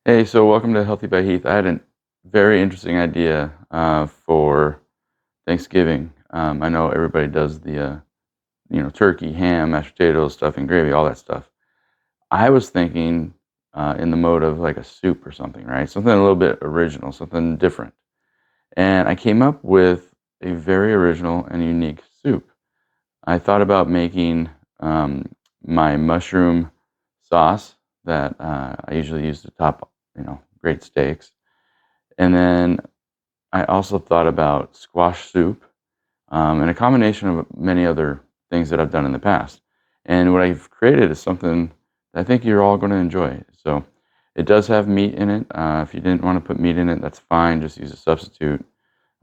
Hey, so welcome to Healthy by Heath. I had a very interesting idea for Thanksgiving. I know everybody does the turkey, ham, mashed potatoes, stuffing, gravy, all that stuff. I was thinking in the mode of like a soup or something, right? Something a little bit original, something different. And I came up with a very original and unique soup. I thought about making um, my mushroom sauce that I usually use to top, great steaks. And then I also thought about squash soup, and a combination of many other things that I've done in the past. And what I've created is something that I think you're all going to enjoy. So it does have meat in it. If you didn't want to put meat in it, that's fine. Just use a substitute.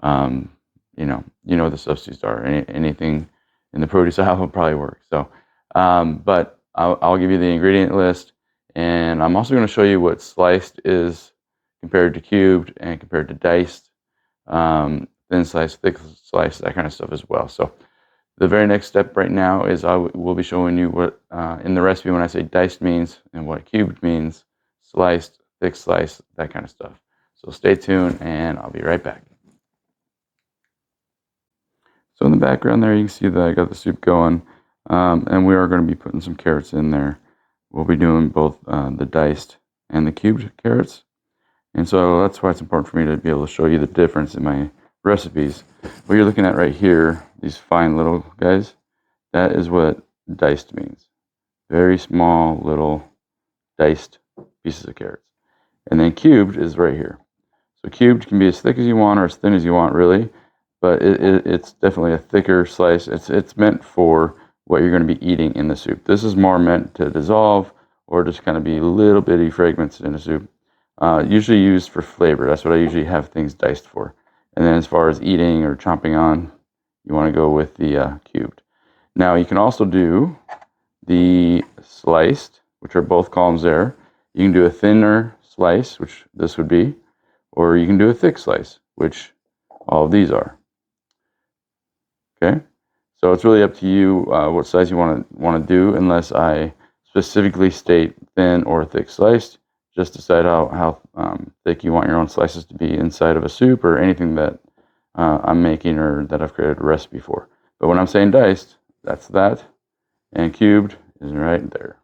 Um, you know what the substitutes are. Anything in the produce aisle will probably work. So, but I'll give you the ingredient list, and I'm also going to show you what sliced is compared to cubed and compared to diced, thin slice, thick slice, that kind of stuff as well. So the very next step right now is will be showing you what in the recipe when I say diced means and what cubed means, sliced, thick slice, that kind of stuff. So stay tuned, and I'll be right back. So in the background there, you can see that I got the soup going, and we are going to be putting some carrots in there. We'll be doing both the diced and the cubed carrots. And so that's why it's important for me to be able to show you the difference in my recipes. What you're looking at right here, these fine little guys, that is what diced means. Very small little diced pieces of carrots. And then cubed is right here. So cubed can be as thick as you want or as thin as you want, really, but it's definitely a thicker slice. It's meant for what you're going to be eating in the soup. This is more meant to dissolve or just kind of be little bitty fragments in a soup. Usually used for flavor. That's what I usually have things diced for. And then as far as eating or chomping on, you want to go with the cubed. Now you can also do the sliced, which are both columns there. You can do a thinner slice, which this would be, or you can do a thick slice, which all of these are. Okay, so it's really up to you what size you want to do, unless I specifically state thin or thick sliced. Just decide how thick you want your own slices to be inside of a soup or anything that I'm making or that I've created a recipe for. But when I'm saying diced, that's that, and cubed is right there.